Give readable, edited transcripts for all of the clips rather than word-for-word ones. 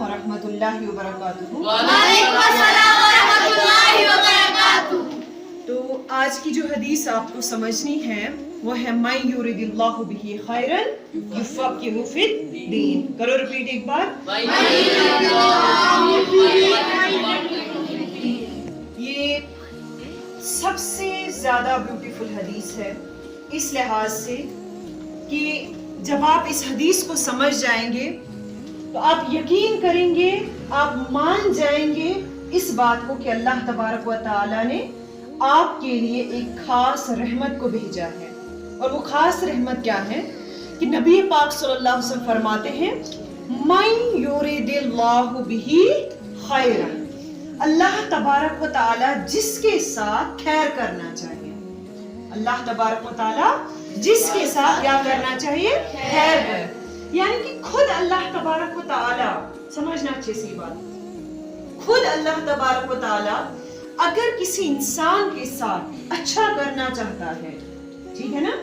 व रहमतुल्लाहि व बरकातुहू। वालेकुम अस्सलाम व रहमतुल्लाहि व बरकातुहू। तो आज की जो हदीस आपको समझनी है वो है मै युरिदिल्लाहु बिही खैरन युफ़क़िहु फिद्दीन। करो रिपीट एक बार। ये सबसे ज्यादा ब्यूटीफुल हदीस है इस लिहाज से कि जब आप इस हदीस को समझ जाएंगे तो आप यकीन करेंगे, आप मान जाएंगे इस बात को कि अल्लाह तबारक व तआला ने आपके लिए एक खास रहमत को भेजा है। और वो खास रहमत क्या है कि नबी पाक सल्लल्लाहु अलैहि वसल्लम फरमाते हैं मन युरिदिल्लाहु बिही खैरन, अल्लाह तबारक व तआला जिसके साथ खैर करना चाहिए, अल्लाह तबारक व तआला जिसके साथ क्या करना चाहिए, खैर कर। यानी कि खुद अल्लाह तबारक व तआला, समझना अच्छे से बात, खुद अल्लाह तबारक व तआला अगर किसी इंसान के साथ अच्छा करना चाहता है, ठीक है ना,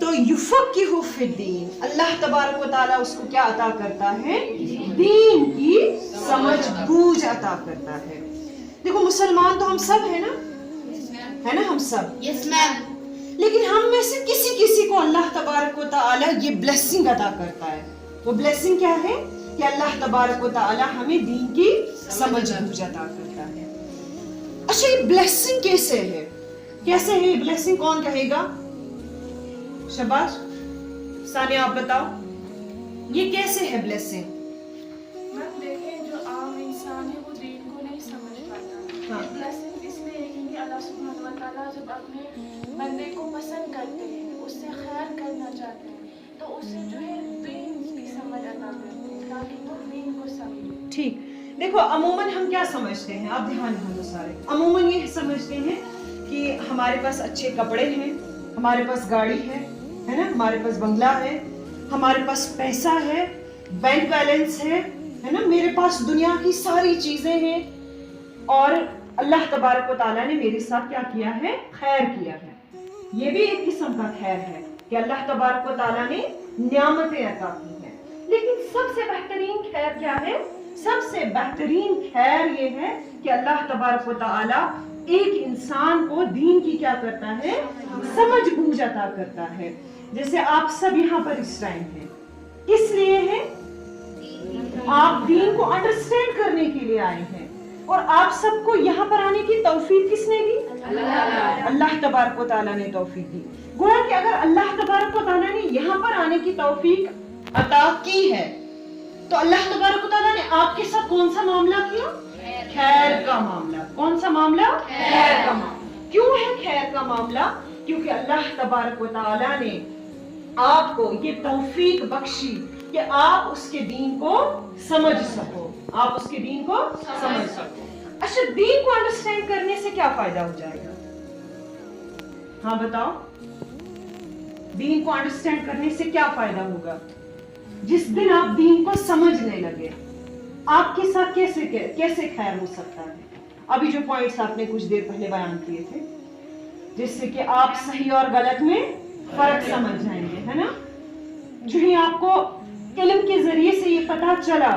तो युफ़क़िहु फिद्दीन, अल्लाह तबारक व तआला उसको क्या अता करता है, दीन की समझ बूझ अता करता है। देखो मुसलमान तो हम सब है ना, है ना, हम सब। Yes ma'am. लेकिन हम में से किसी किसी को अल्लाह तबारक व तआला ये ब्लेसिंग अता करता है। वो ब्लेसिंग क्या है कि अल्लाह तबारक व तआला हमें दीन की समझ बूझ अता करता है। अच्छा, ये ब्लेसिंग कैसे है, कैसे है ये ब्लेसिंग, कौन कहेगा? शाबाश, सानिया आप बताओ, ये कैसे है ब्लेसिंग? मैम देखें, जो आम इंसान है वो दीन को नहीं समझ पाता। हाँ। ब्लेसिंग इसलिए है क्योंकि अल्लाह सुब्हानहू व तआला जब अपने बंदे को पसंद करते हैं, उससे खैर करना चाहते हैं, तो उससे जो है दीन की समझ अता करते हैं ताकि वो दीन को समझे। ठीक, देखो अमूमन हम क्या समझते हैं, आप ध्यान दो सारे, अमूमन ये समझते हैं कि हमारे पास अच्छे कपड़े हैं, हमारे पास गाड़ी है ना, हमारे पास बंगला है, हमारे पास पैसा है, बैंक बैलेंस है ना, मेरे पास दुनिया की सारी चीजें हैं और अल्लाह तबारक व तआला ने मेरे साथ क्या किया है, खैर किया है। ये भी एक किस्म का खैर है कि अल्लाह तबारक व तआला ने नियामतें अता की हैं। लेकिन सबसे बेहतरीन खैर क्या है? सबसे बेहतरीन खैर ये है कि अल्लाह तबारक व तआला एक इंसान को दीन की क्या करता है, समझ बूझ अता करता है। जैसे आप सब यहाँ पर इस टाइम हैं, किस लिए हैं? आप दीन को अंडरस्टैंड करने के लिए आए हैं। और आप सबको यहाँ पर आने की तौफीक किसने दी? अल्लाह तबारक व तआला ने तौफीक दी। गोया कि अगर अल्लाह तबारक व तआला ने यहाँ पर आने की तौफीक अता की है तो अल्लाह तबारक व तआला ने आपके साथ कौन सा मामला किया? खैर का मामला। कौन सा मामला? खैर का मामला। क्यों है खैर का मामला? क्योंकि अल्लाह तबारक व तआला ने आपको ये तौफीक बख्शी कि आप उसके दीन को समझ सको, आप उसके दीन को समझ सको। अच्छा, दीन को अंडरस्टैंड करने से क्या फायदा हो जाएगा? हाँ बताओ, दीन को अंडरस्टैंड करने से क्या फायदा होगा? जिस दिन आप दीन को समझने लगे, आपके साथ कैसे खैर हो सकता है? अभी जो पॉइंट्स आपने कुछ देर पहले बयान किए थे, जिससे कि आप सही और गलत में फर्क समझ जाएंगे, है ना। जो ही आपको इल्म के जरिए से ये पता चला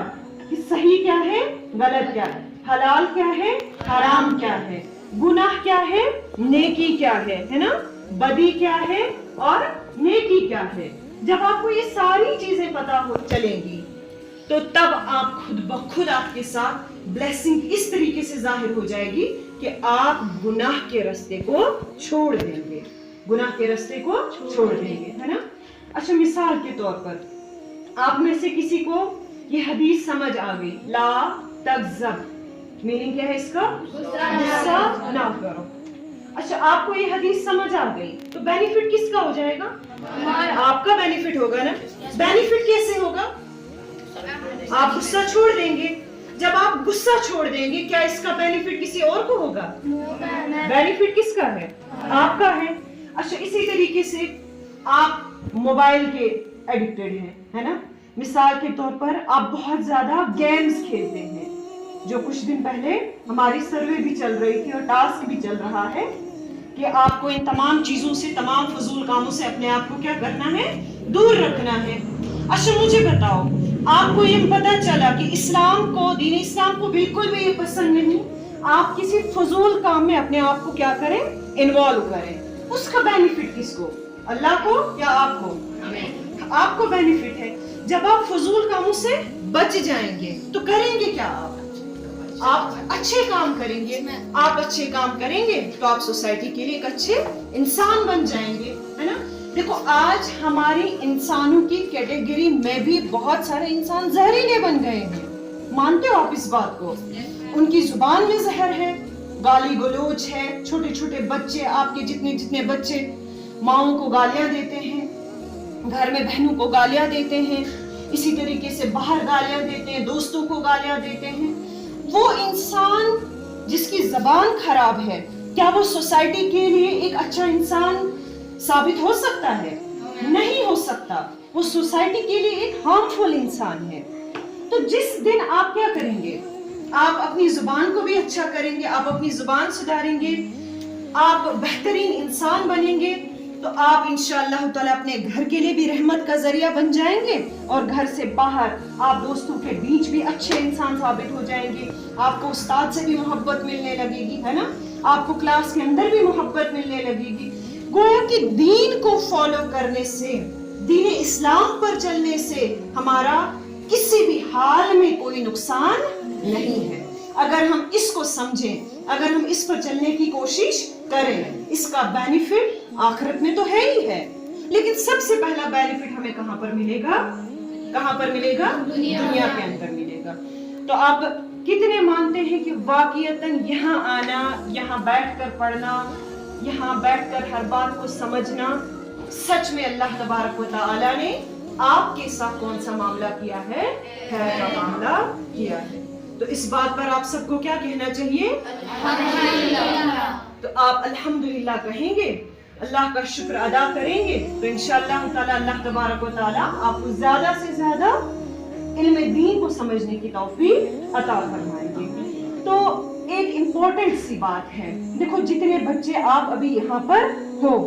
कि सही क्या है, गलत क्या है, हलाल क्या है, हराम क्या है, गुनाह क्या है, नेकी क्या है ना, बदी क्या है और नेकी क्या है। जब आपको ये सारी चीजें पता हो चलेंगी तो तब आप खुद ब खुद आपके साथ ब्लेसिंग इस तरीके से जाहिर हो जाएगी कि आप गुनाह के रास्ते को छोड़ देंगे, गुनाह के रास्ते को छोड़ देंगे, है ना। अच्छा, मिसाल के तौर पर आप में से किसी को ये हदीस समझ आ गई, ला तग़ज़ब, मीनिंग क्या है इसका? गुस्सा ना करो। अच्छा, आपको ये हदीस समझ आ गई तो बेनिफिट किसका हो जाएगा? आपका बेनिफिट होगा ना। बेनिफिट कैसे होगा? आप गुस्सा छोड़ देंगे। जब आप गुस्सा छोड़ देंगे, क्या इसका बेनिफिट किसी और को होगा? बेनिफिट किसका है? आपका है। अच्छा, इसी तरीके से आप मोबाइल के एडिक्टेड हैं, है ना। मिसाल के तौर पर आप बहुत ज्यादा गेम्स खेलते हैं, जो कुछ दिन पहले हमारी सर्वे भी चल रही थी और टास्क भी चल रहा है कि आपको इन तमाम चीजों से, तमाम फजूल कामों से अपने आप को क्या करना है, दूर रखना है। अच्छा मुझे बताओ, आपको ये पता चला कि इस्लाम को, दीन इस्लाम को बिल्कुल भी ये पसंद नहीं, आप किसी फजूल काम में अपने आप को क्या करें, इन्वॉल्व करें, उसका बेनिफिट किसको, अल्लाह को या आपको? आपको बेनिफिट है। जब आप फजूल कामों से बच जाएंगे तो करेंगे क्या आप अच्छे काम करेंगे। आप अच्छे काम करेंगे तो आप सोसाइटी के लिए एक अच्छे इंसान बन जाएंगे, है ना। देखो आज हमारी इंसानों की कैटेगरी में भी बहुत सारे इंसान जहरीले बन गए हैं, मानते हो आप इस बात को? उनकी जुबान में जहर है, गाली गलोच है, छोटे छोटे बच्चे, आपके जितने जितने बच्चे माओं को गालियां देते हैं, घर में बहनों को गालियां देते हैं, इसी तरीके से बाहर गालियां देते हैं, दोस्तों को गालियां देते हैं। वो इंसान जिसकी जबान खराब है, क्या वो सोसाइटी के लिए एक अच्छा इंसान साबित हो सकता है? नहीं हो सकता। वो सोसाइटी के लिए एक हार्मफुल इंसान है। तो जिस दिन आप क्या करेंगे, आप अपनी जुबान को भी अच्छा करेंगे, आप अपनी जुबान सुधारेंगे, आप बेहतरीन इंसान बनेंगे, तो आप इंशाअल्लाह ताला अपने घर के लिए भी रहमत का जरिया बन जाएंगे और घर से बाहर आप दोस्तों के बीच भी अच्छे इंसान साबित हो जाएंगे। आपको उस्ताद से भी मोहब्बत मिलने लगेगी, है ना, आपको क्लास के अंदर भी मोहब्बत मिलने लगेगी। गोया कि दीन को फॉलो करने से, दीन इस्लाम पर चलने से हमारा किसी भी हाल में कोई नुकसान नहीं है। अगर हम इसको समझें, अगर हम इस पर चलने की कोशिश करें, इसका बेनिफिट आखिरत में तो है ही है, लेकिन सबसे पहला बेनिफिट हमें कहां पर मिलेगा? कहां पर मिलेगा? दुनिया के अंदर मिलेगा। तो आप कितने मानते हैं कि वाकईतन यहाँ आना, यहाँ बैठकर पढ़ना, यहाँ बैठकर हर बात को समझना, सच में अल्लाह तबारक व तआला ने आपके साथ कौन सा मामला किया है? खैर का मामला किया है। तो इस बात पर आप सबको क्या कहना चाहिए? तो आप अल्हम्दुलिल्लाह कहेंगे, अल्लाह का शुक्र अदा करेंगे, तो इंशाअल्लाह ताला अल्लाह तबारक व तआला आपको ज्यादा से ज्यादा इल्म दीन को समझने की तौफीक अता फरमाएंगे। तो एक इम्पोर्टेंट सी बात है, देखो जितने बच्चे आप अभी यहाँ पर हो,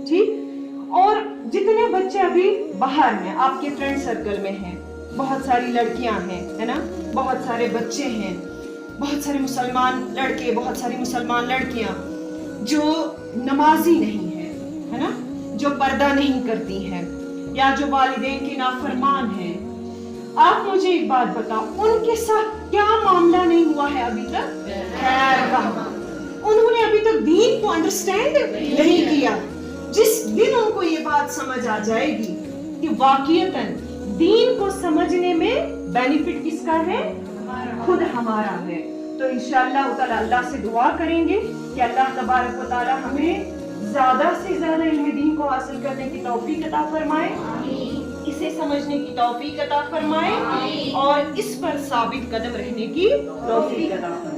ठीक, और जितने बच्चे अभी बाहर हैं, आपके फ्रेंड सर्कल में हैं, बहुत सारी लड़कियां हैं, है ना, बहुत सारे बच्चे हैं, बहुत सारे मुसलमान लड़के, बहुत सारी मुसलमान लड़कियां जो नमाजी नहीं है, है ना, जो पर्दा नहीं करती हैं, या जो वालिदैन के नाफरमान हैं। आप मुझे एक बात बताओ, उनके साथ क्या मामला नहीं हुआ है अभी तक? खैर का। उन्होंने अभी तक दीन को अंडरस्टैंड नहीं किया। जिस दिन उनको ये बात समझ आ जाएगी कि वाकईतन दीन को समझने में बेनिफिट किसका है? खुद हमारा है, तो इंशाअल्लाह ताला अल्लाह से दुआ करेंगे कि अल्लाह तबारक व तआला हमें ज्यादा से ज्यादा इल्म दीन को हासिल करने की तौफीक अता फरमाए, इसे समझने की तौफीक अता फरमाए और इस पर साबित कदम रहने की तौफीक अता फरमाए।